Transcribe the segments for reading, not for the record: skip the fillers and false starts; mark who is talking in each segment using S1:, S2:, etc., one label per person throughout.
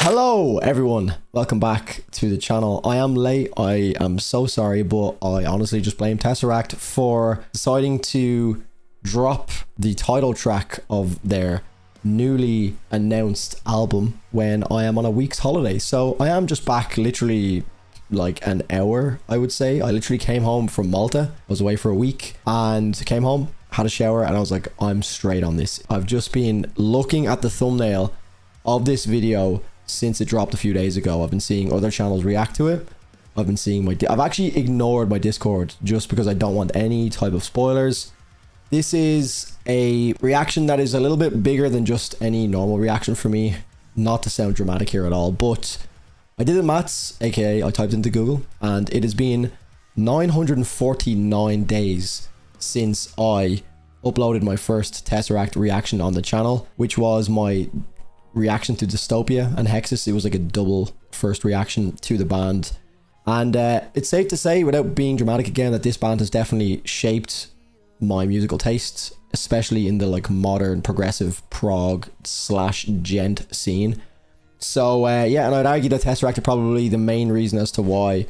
S1: Hello everyone, welcome back to the channel. I am late, I am so sorry, but I honestly just blame TesseracT for deciding to drop the title track of their newly announced album when I am on a week's holiday. So I am just back literally like an hour, I would say. I literally came home from Malta. I was away for a week and came home, had a shower, and I was like, I'm straight on this. I've just been looking at the thumbnail of this video since it dropped a few days ago. I've been seeing other channels react to it. I've been seeing I've actually ignored my Discord just because I don't want any type of spoilers. This is a reaction that is a little bit bigger than just any normal reaction for me. Not to sound dramatic here at all, but I did the maths, aka I typed into Google, and it has been 949 days since I uploaded my first TesseracT reaction on the channel, which was my reaction to Dystopia and Hexus. It was like a double first reaction to the band, and it's safe to say, without being dramatic again, that this band has definitely shaped my musical tastes, especially in the like modern progressive prog slash gent scene. So yeah, and I'd argue that TesseracT are probably the main reason as to why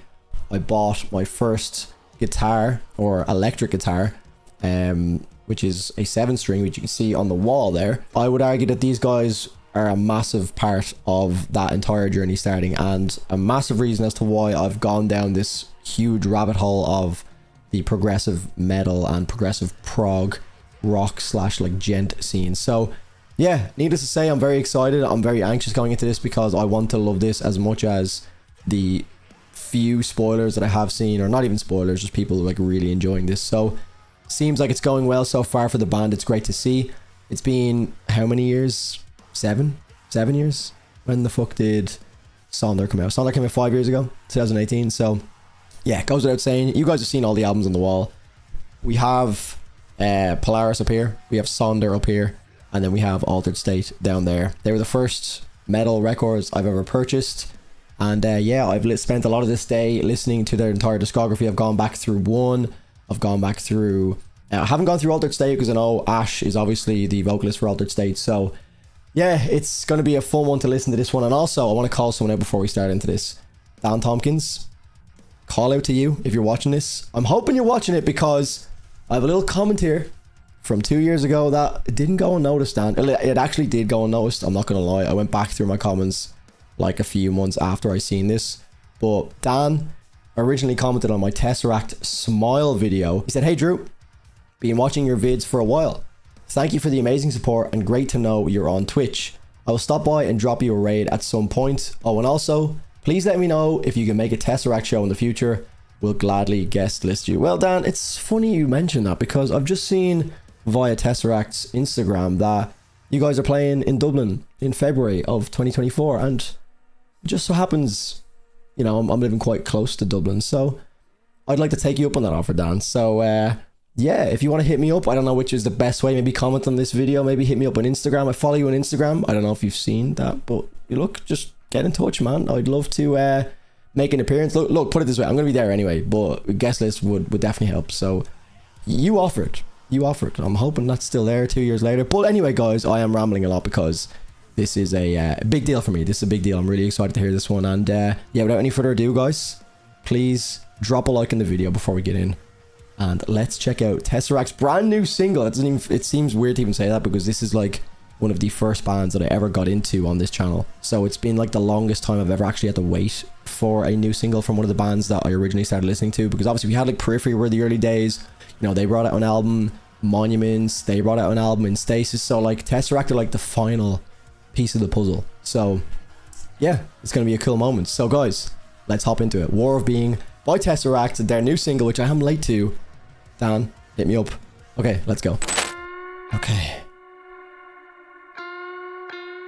S1: I bought my first guitar, or electric guitar, which is a 7-string, which you can see on the wall there. I would argue that these guys are a massive part of that entire journey starting, and a massive reason as to why I've gone down this huge rabbit hole of the progressive metal and progressive prog rock slash like gent scene. So yeah, needless to say, I'm very excited. I'm very anxious going into this because I want to love this as much as the few spoilers that I have seen, or not even spoilers, just people like really enjoying this. So seems like it's going well so far for the band. It's great to see. It's been how many years? 7 years? When the fuck did Sonder come out? Sonder came out 5 years ago, 2018. So yeah, it goes without saying, you guys have seen all the albums on the wall. We have Polaris up here, we have Sonder up here, and then we have Altered State down there. They were the first metal records I've ever purchased, and yeah, I've spent a lot of this day listening to their entire discography. I've gone back through one, I've gone back through I haven't gone through Altered State because I know Ash is obviously the vocalist for Altered State. So yeah, it's going to be a fun one to listen to this one. And also, I want to call someone out before we start into this. Dan Tompkins, call out to you if you're watching this. I'm hoping you're watching it because I have a little comment here from 2 years ago that it didn't go unnoticed, Dan. It actually did go unnoticed, I'm not going to lie. I went back through my comments like a few months after I seen this. But Dan originally commented on my TesseracT Smile video. He said, "Hey Drew, been watching your vids for a while. Thank you for the amazing support and great to know you're on Twitch. I will stop by and drop you a raid at some point. Oh, and also, please let me know if you can make a TesseracT show in the future. We'll gladly guest list you." Well, Dan, it's funny you mention that because I've just seen via TesseracT's Instagram that you guys are playing in Dublin in February of 2024, and it just so happens, you know, I'm living quite close to Dublin, so I'd like to take you up on that offer, Dan. So yeah, if you want to hit me up, I don't know which is the best way. Maybe comment on this video, maybe hit me up on Instagram. I follow you on Instagram. I don't know if you've seen that, but you look, just get in touch, man. I'd love to make an appearance. Look, put it this way, I'm going to be there anyway, but a guest list would definitely help. So you offered. I'm hoping that's still there 2 years later. But anyway, guys, I am rambling a lot because this is a big deal for me. This is a big deal. I'm really excited to hear this one. And yeah, without any further ado, guys, please drop a like in the video before we get in. And let's check out TesseracT's brand new single. It seems weird to even say that because this is like one of the first bands that I ever got into on this channel. So it's been like the longest time I've ever actually had to wait for a new single from one of the bands that I originally started listening to. Because obviously we had like Periphery were the early days. You know, they brought out an album, Monuments. They brought out an album in Stasis. So like TesseracT are like the final piece of the puzzle. So yeah, it's going to be a cool moment. So guys, let's hop into it. War of Being by TesseracT, their new single, which I am late to. Dan, hit me up. Okay, let's go. Okay.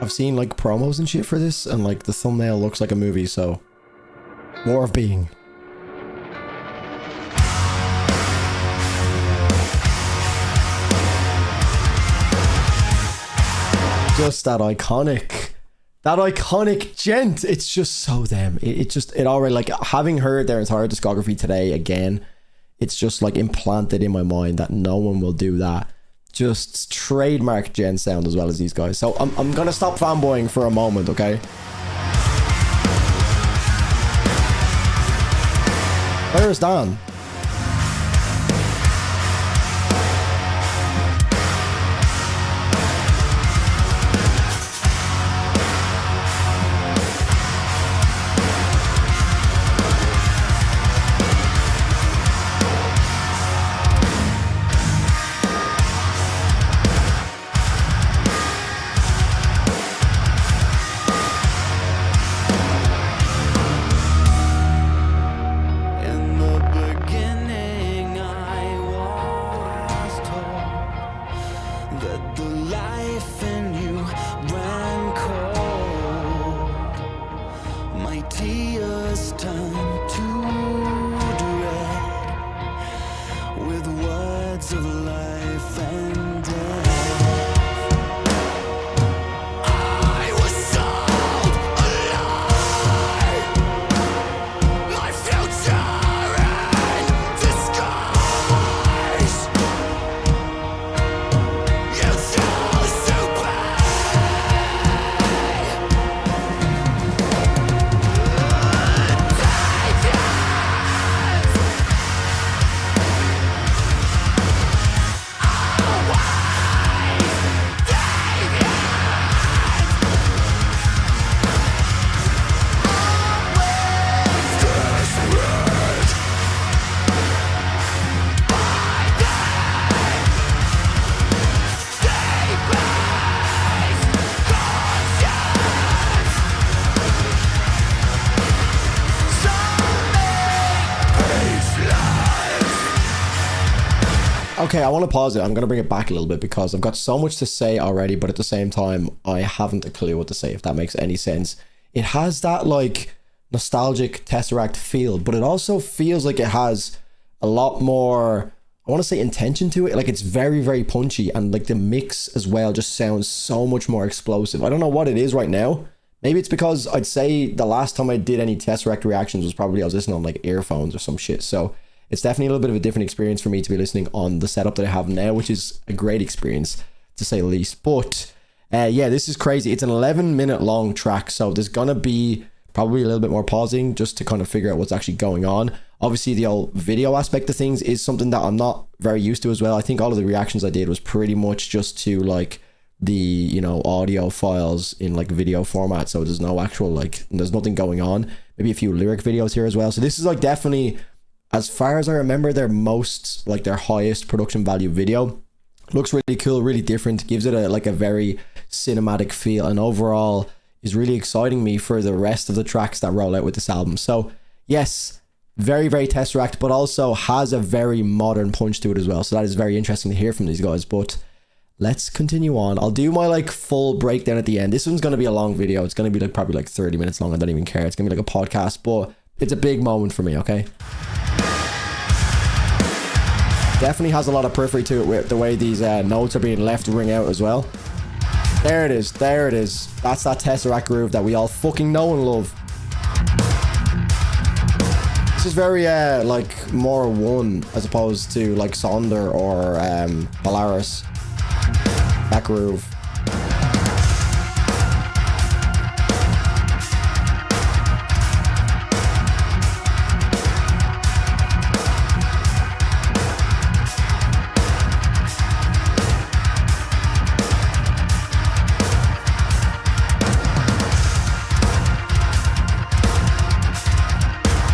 S1: I've seen like promos and shit for this, and like the thumbnail looks like a movie, so War of Being. Just that iconic gent. It's just so them. It already, like, having heard their entire discography today again, it's just like implanted in my mind that no one will do that. Just trademark gent sound as well as these guys. So I'm gonna stop fanboying for a moment, okay? Where's Dan? Okay, I want to pause it. I'm going to bring it back a little bit because I've got so much to say already, but at the same time, I haven't a clue what to say, if that makes any sense. It has that like nostalgic TesseracT feel, but it also feels like it has a lot more, I want to say, intention to it. Like it's very, very punchy, and like the mix as well just sounds so much more explosive. I don't know what it is right now. Maybe it's because I'd say the last time I did any TesseracT reactions was probably I was listening on like earphones or some shit. So it's definitely a little bit of a different experience for me to be listening on the setup that I have now, which is a great experience to say the least. But yeah, this is crazy. It's an 11-minute long track, so there's gonna be probably a little bit more pausing just to kind of figure out what's actually going on. Obviously, the old video aspect of things is something that I'm not very used to as well. I think all of the reactions I did was pretty much just to like the, you know, audio files in like video format, so there's no actual like, there's nothing going on. Maybe a few lyric videos here as well. So this is like definitely, as far as I remember, their most, like their highest production value video. Looks really cool, really different, gives it a like a very cinematic feel, and overall is really exciting me for the rest of the tracks that roll out with this album. So yes, very, very TesseracT, but also has a very modern punch to it as well. So that is very interesting to hear from these guys. But let's continue on. I'll do my like full breakdown at the end. This one's going to be a long video. It's going to be like probably like 30 minutes long. I don't even care. It's going to be like a podcast, but it's a big moment for me, okay? Definitely has a lot of periphery to it with the way these notes are being left to ring out as well. There it is. There it is. That's that TesseracT groove that we all fucking know and love. This is very like more one as opposed to like Sonder or Polaris. That groove.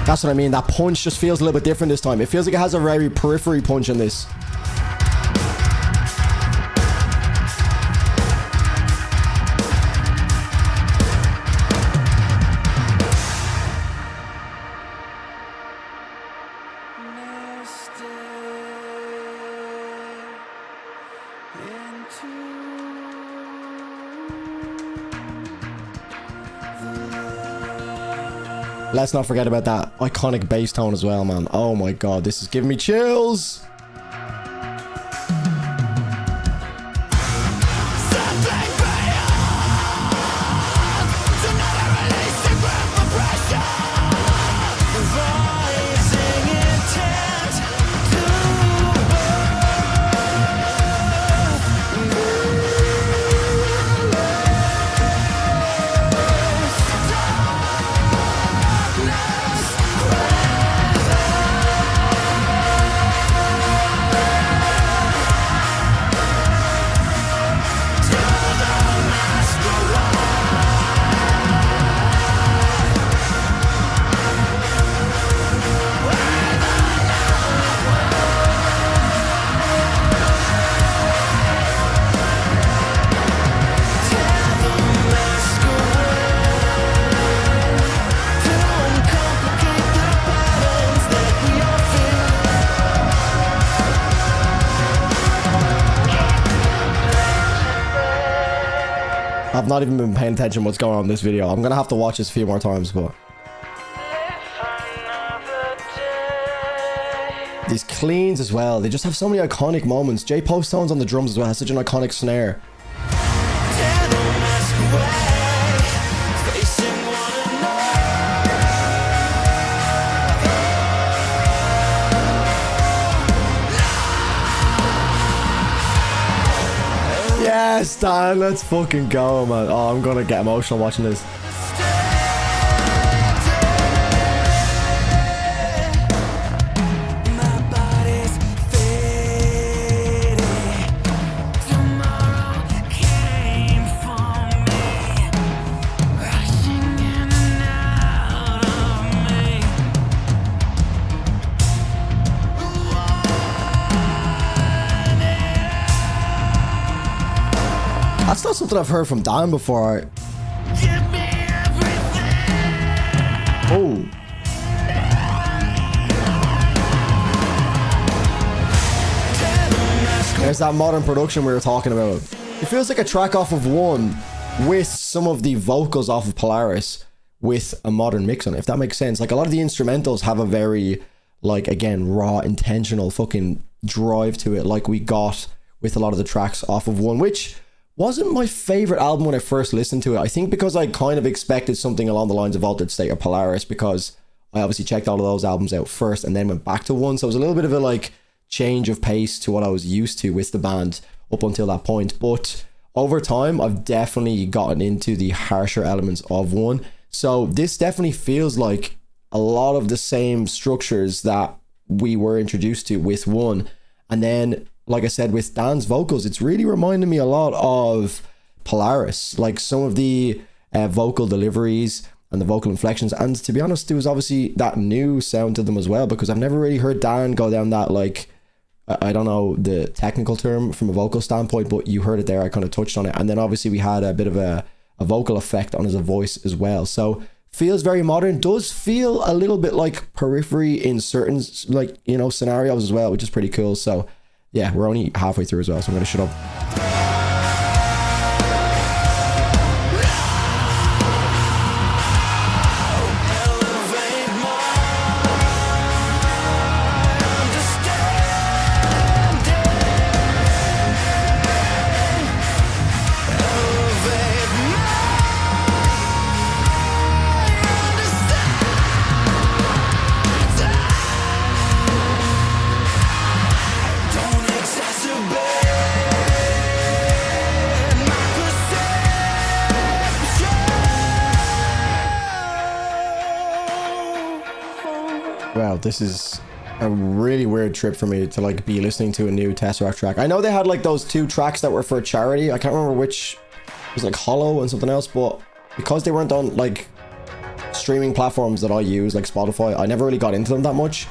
S1: That's what I mean. That punch just feels a little bit different this time. It feels like it has a very periphery punch in this. Let's not forget about that iconic bass tone as well, man. Oh my god, this is giving me chills. not even been paying attention to what's going on in this video. I'm gonna have to watch this a few more times, but these cleans as well, they just have so many iconic moments. Jay Posttones on the drums as well has such an iconic snare. Yes, Dan, let's fucking go, man. Oh, I'm gonna get emotional watching this. That's not something I've heard from Dan before. Oh. There's that modern production we were talking about. It feels like a track off of One with some of the vocals off of Polaris with a modern mix on it, if that makes sense. Like, a lot of the instrumentals have a very, like, again, raw, intentional fucking drive to it, like we got with a lot of the tracks off of One, which wasn't my favorite album when I first listened to it. I think because I kind of expected something along the lines of Altered State or Polaris, because I obviously checked all of those albums out first and then went back to One. So it was a little bit of a like change of pace to what I was used to with the band up until that point. But over time, I've definitely gotten into the harsher elements of One. So this definitely feels like a lot of the same structures that we were introduced to with One. And then, like I said, with Dan's vocals, it's really reminding me a lot of Polaris, like some of the vocal deliveries and the vocal inflections. And to be honest, there was obviously that new sound to them as well, because I've never really heard Dan go down that, like, I don't know the technical term from a vocal standpoint, but you heard it there. I kind of touched on it. And then obviously we had a bit of a vocal effect on his voice as well. So feels very modern, does feel a little bit like Periphery in certain, like, you know, scenarios as well, which is pretty cool. So yeah, we're only halfway through as well, so I'm going to shut up. Wow, this is a really weird trip for me to like be listening to a new TesseracT track. I know they had like those two tracks that were for charity. I can't remember which. It was like Hollow and something else, but because they weren't on like streaming platforms that I use, like Spotify, I never really got into them that much.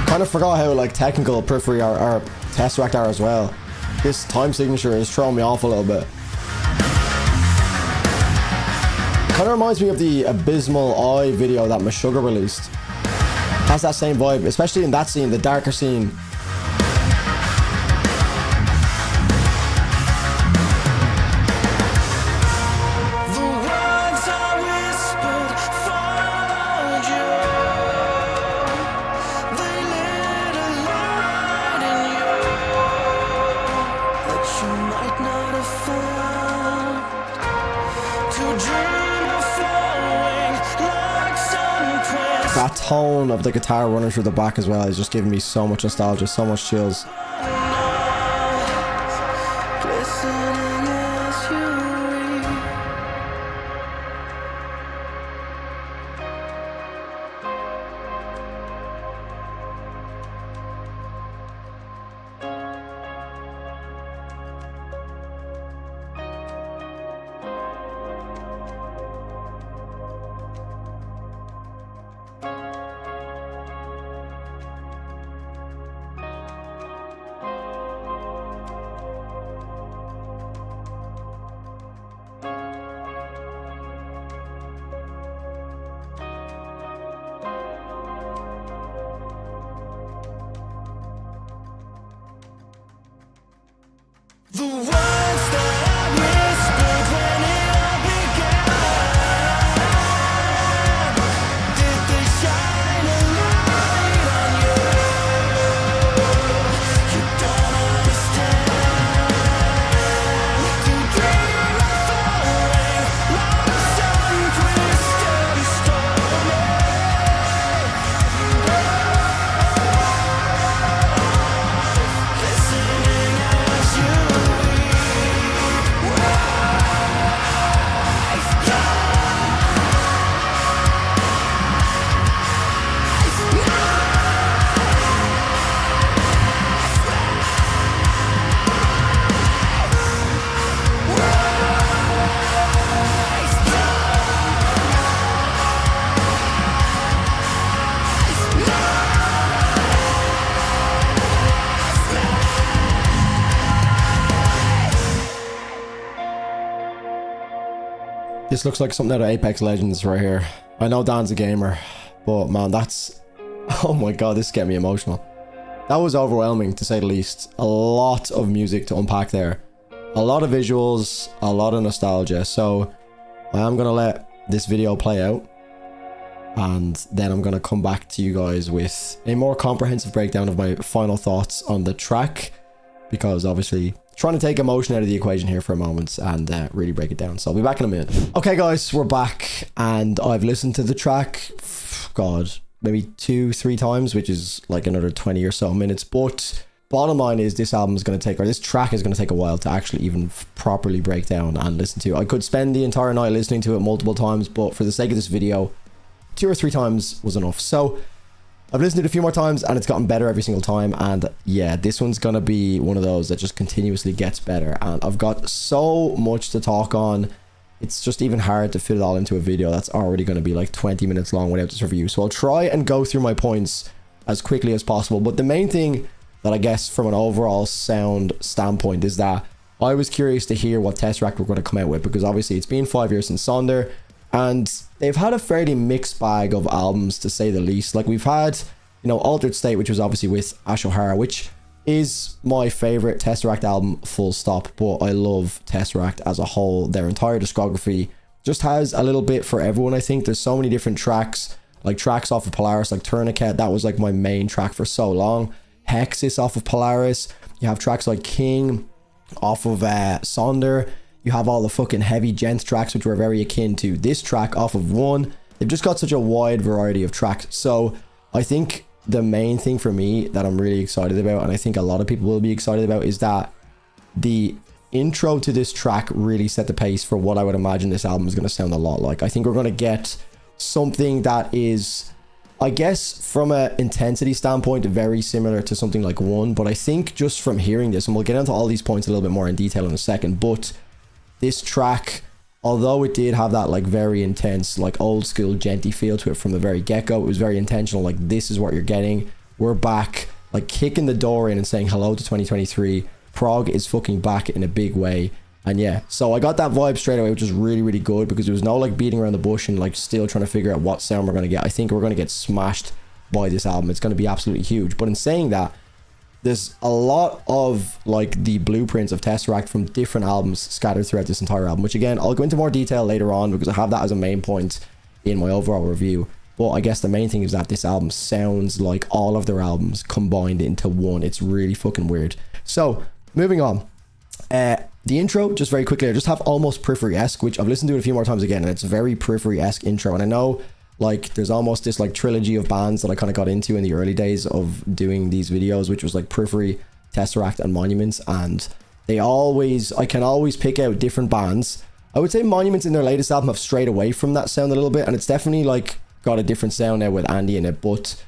S1: Kind of forgot how like technical Periphery or TesseracT are as well. This time signature is throwing me off a little bit. Kind of reminds me of the Abysmal Eye video that Meshuggah released. Has that same vibe, especially in that scene, the darker scene. that tone of the guitar running through the back as well is just giving me so much nostalgia, so much chills.
S2: The words that I whispered when it all began, did they shine a light on you? You don't understand. You dream of falling like some crystal storm. Listening as you
S1: This looks like something out of Apex Legends right here. I know Dan's a gamer, but man, that's... Oh my god, this is getting me emotional. That was overwhelming, to say the least. A lot of music to unpack there. A lot of visuals, a lot of nostalgia. So I am going to let this video play out, and then I'm going to come back to you guys with a more comprehensive breakdown of my final thoughts on the track, because obviously trying to take emotion out of the equation here for a moment and really break it down. So I'll be back in a minute. Okay guys, we're back, and I've listened to the track, god, maybe 2-3 times, which is like another 20 or so minutes. But bottom line is, this album is going to take, or this track is going to take a while to actually even properly break down and listen to. I could spend the entire night listening to it multiple times, but for the sake of this video, 2 or 3 times was enough. So I've listened to it a few more times and it's gotten better every single time. And yeah, this one's going to be one of those that just continuously gets better. And I've got so much to talk on. It's just even hard to fit it all into a video that's already going to be like 20 minutes long without this review. So I'll try and go through my points as quickly as possible. But the main thing that I guess from an overall sound standpoint is that I was curious to hear what TesseracT were going to come out with, because obviously it's been 5 years since Sonder, and they've had a fairly mixed bag of albums, to say the least. Like, we've had, you know, Altered State, which was obviously with Ash O'Hara, which is my favorite TesseracT album, full stop. But I love TesseracT as a whole. Their entire discography just has a little bit for everyone. I think there's so many different tracks, like tracks off of Polaris, like Tourniquet. That was like my main track for so long. Hexis off of Polaris. You have tracks like King off of Sonder. You have all the fucking heavy gent tracks, which were very akin to this track off of One. They've just got such a wide variety of tracks. So I think the main thing for me that I'm really excited about, and I think a lot of people will be excited about, is that the intro to this track really set the pace for what I would imagine this album is going to sound a lot like. I think we're going to get something that is, I guess, from an intensity standpoint, very similar to something like One. But I think just from hearing this, and we'll get into all these points a little bit more in detail in a second, but this track, although it did have that like very intense, like old school genty feel to it from the very get-go, it was very intentional. Like, this is what you're getting. We're back, like kicking the door in and saying hello to 2023. Prog is fucking back in a big way. And yeah, so I got that vibe straight away, which is really, really good, because there was no like beating around the bush and like still trying to figure out what sound we're going to get. I think we're going to get smashed by this album. It's going to be absolutely huge. But in saying that, there's a lot of like the blueprints of TesseracT from different albums scattered throughout this entire album, which again, I'll go into more detail later on, because I have that as a main point in my overall review. But I guess the main thing is that this album sounds like all of their albums combined into one. It's really fucking weird. So moving on, the intro, just very quickly, I just have almost Periphery-esque, which I've listened to it a few more times again, and it's a very Periphery-esque intro. And I know like there's almost this like trilogy of bands that I kind of got into in the early days of doing these videos, which was like Periphery, Tesseract, and Monuments. And I can always pick out different bands. I would say Monuments in their latest album have strayed away from that sound a little bit, and it's definitely like got a different sound now with Andy in it, but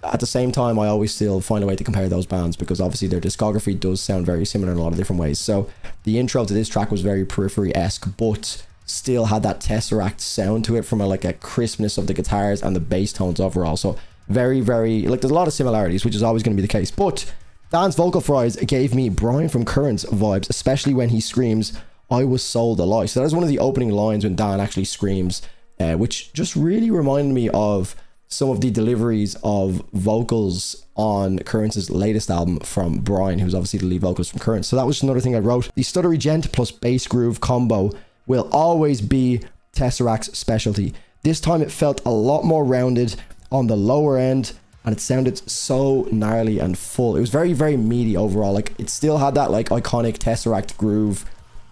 S1: at the same time I always still find a way to compare those bands because obviously their discography does sound very similar in a lot of different ways. So the intro to this track was very Periphery-esque, but still had that Tesseract sound to it from like a crispness of the guitars and the bass tones overall. So very, very, like there's a lot of similarities, which is always going to be the case. But Dan's vocal fries gave me Brian from Currents vibes, especially when he screams, "I was sold a lie." So that is one of the opening lines when Dan actually screams, which just really reminded me of some of the deliveries of vocals on Currents' latest album from Brian, who's obviously the lead vocalist from Currents. So that was another thing I wrote. The stuttery gent plus bass groove combo will always be Tesseract's specialty. This time it felt a lot more rounded on the lower end, and it sounded so gnarly and full. It was very, very meaty overall. Like it still had that like iconic Tesseract groove,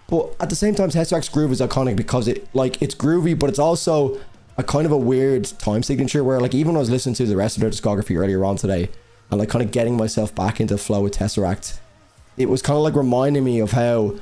S1: but at the same time Tesseract's groove is iconic because it's groovy, but it's also a kind of a weird time signature where like even when I was listening to the rest of their discography earlier on today and like kind of getting myself back into the flow with Tesseract, it was kind of like reminding me of how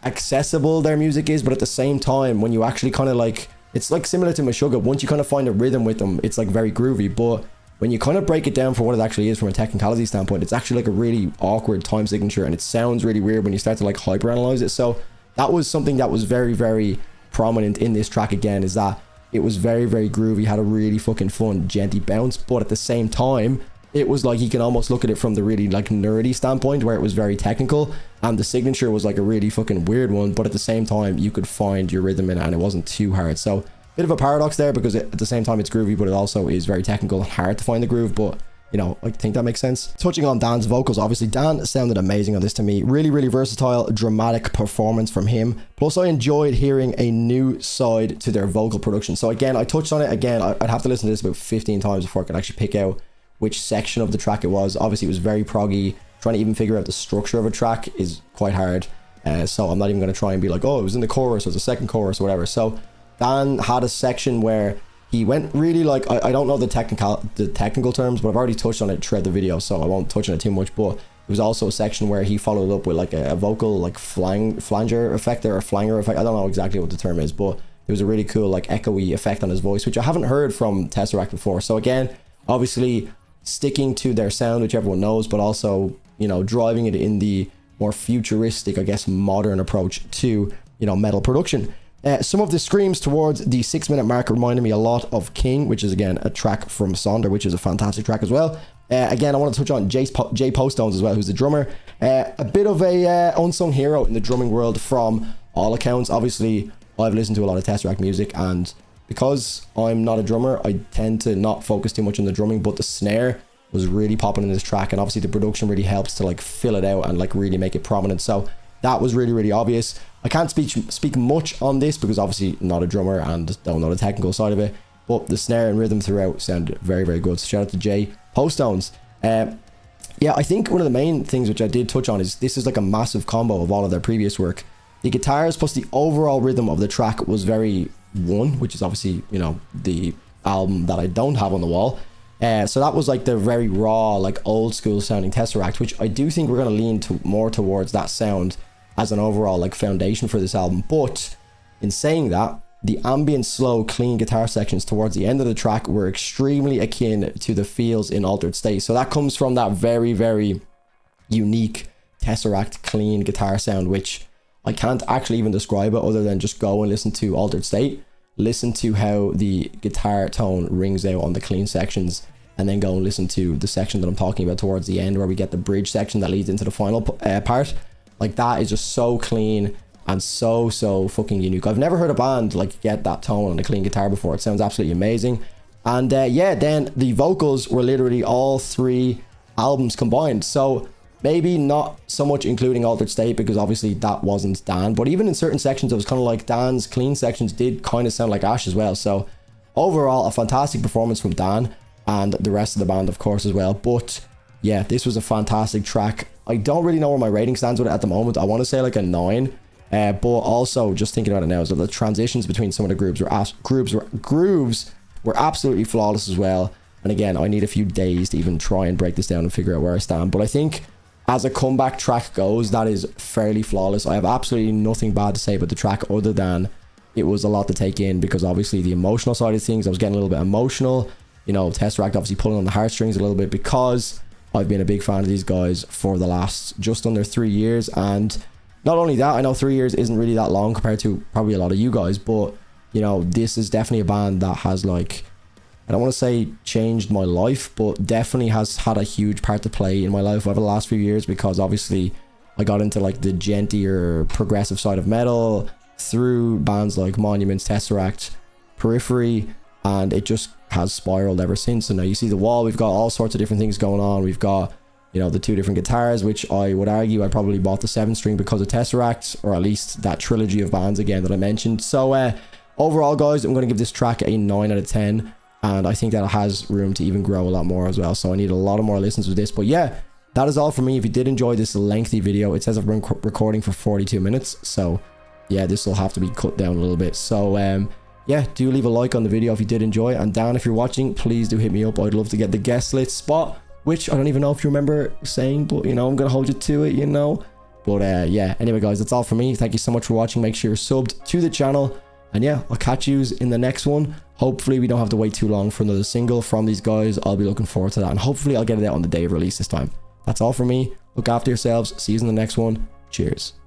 S1: accessible their music is, but at the same time when you actually kind of like, it's like similar to Meshuggah, once you kind of find a rhythm with them it's like very groovy, but when you kind of break it down for what it actually is from a technicality standpoint, it's actually like a really awkward time signature and it sounds really weird when you start to like hyperanalyze it. So that was something that was very, very prominent in this track again, is that it was very, very groovy, had a really fucking fun, genty bounce, but at the same time, it was like you can almost look at it from the really like nerdy standpoint where it was very technical and the signature was like a really fucking weird one, but at the same time, you could find your rhythm in it and it wasn't too hard. So bit of a paradox there because at the same time it's groovy, but it also is very technical and hard to find the groove, but you know, I think that makes sense. Touching on Dan's vocals, obviously Dan sounded amazing on this to me. Really, really versatile, dramatic performance from him. Plus I enjoyed hearing a new side to their vocal production. So again, I touched on it again. I'd have to listen to this about 15 times before I could actually pick out which section of the track it was. Obviously it was very proggy. Trying to even figure out the structure of a track is quite hard. So I'm not even going to try and be like, oh, it was in the chorus or the second chorus or whatever. So Dan had a section where he went really like, I don't know the technical terms, but I've already touched on it throughout the video, so I won't touch on it too much. But there was also a section where he followed up with like a vocal like flanger effect or a flanger effect. I don't know exactly what the term is, but there was a really cool like echoey effect on his voice, which I haven't heard from Tesseract before. So again, obviously sticking to their sound, which everyone knows, but also, you know, driving it in the more futuristic, I guess, modern approach to, you know, metal production. Some of the screams towards the 6-minute mark reminded me a lot of King, which is again a track from Sonder, which is a fantastic track as well. Again, I want to touch on Jay Poststones as well, who's the drummer. A bit of a unsung hero in the drumming world from all accounts. Obviously, I've listened to a lot of Tesseract music, and because I'm not a drummer, I tend to not focus too much on the drumming, but the snare was really popping in this track, and obviously the production really helps to like fill it out and like really make it prominent. So that was really, really obvious. I can't speak much on this because obviously not a drummer and don't know the technical side of it, but the snare and rhythm throughout sounded very, very good. So shout out to Jay Poststones. Yeah, I think one of the main things which I did touch on is this is like a massive combo of all of their previous work. The guitars plus the overall rhythm of the track was very one, which is obviously, you know, the album that I don't have on the wall. So that was like the very raw, like old school sounding Tesseract, which I do think we're going to lean more towards that sound as an overall like foundation for this album. But in saying that, the ambient, slow, clean guitar sections towards the end of the track were extremely akin to the feels in Altered State. So that comes from that very, very unique Tesseract clean guitar sound, which I can't actually even describe it other than just go and listen to Altered State. Listen to how the guitar tone rings out on the clean sections, and then go and listen to the section that I'm talking about towards the end where we get the bridge section that leads into the final part. Like that is just so clean and so fucking unique. I've never heard a band like get that tone on a clean guitar before. It sounds absolutely amazing. And yeah, then the vocals were literally all 3 albums combined. So maybe not so much including Altered State because obviously that wasn't Dan, but even in certain sections it was kind of like Dan's clean sections did kind of sound like Ash as well. So overall, a fantastic performance from Dan and the rest of the band of course as well. But yeah, this was a fantastic track. I don't really know where my rating stands with it at the moment. I want to say like a 9, but also just thinking about it now, so the transitions between some of the grooves were absolutely flawless as well. And again, I need a few days to even try and break this down and figure out where I stand. But I think as a comeback track goes, that is fairly flawless. I have absolutely nothing bad to say about the track other than it was a lot to take in, because obviously the emotional side of things, I was getting a little bit emotional. You know, TesseracT obviously pulling on the heartstrings a little bit, because I've been a big fan of these guys for the last just under 3 years. And not only that, I know 3 years isn't really that long compared to probably a lot of you guys, but you know, this is definitely a band that has, like, I don't want to say changed my life, but definitely has had a huge part to play in my life over the last few years, because obviously I got into like the gentler progressive side of metal through bands like Monuments, TesseracT, Periphery, and it just has spiraled ever since. And now you see the wall, we've got all sorts of different things going on. We've got, you know, the 2 different guitars, which I would argue I probably bought the 7-string because of TesseracT, or at least that trilogy of bands again that I mentioned. So overall, guys, I'm going to give this track a 9 out of 10. And I think that it has room to even grow a lot more as well. So I need a lot of more listens with this. But yeah, that is all for me. If you did enjoy this lengthy video, it says I've been recording for 42 minutes. So yeah, this will have to be cut down a little bit. So yeah, do leave a like on the video if you did enjoy. And Dan, if you're watching, please do hit me up. I'd love to get the guest list spot, which I don't even know if you remember saying, but you know, I'm going to hold you to it, you know. But yeah, anyway, guys, that's all for me. Thank you so much for watching. Make sure you're subbed to the channel. And yeah, I'll catch you in the next one. Hopefully we don't have to wait too long for another single from these guys. I'll be looking forward to that. And hopefully I'll get it out on the day of release this time. That's all for me. Look after yourselves. See you in the next one. Cheers.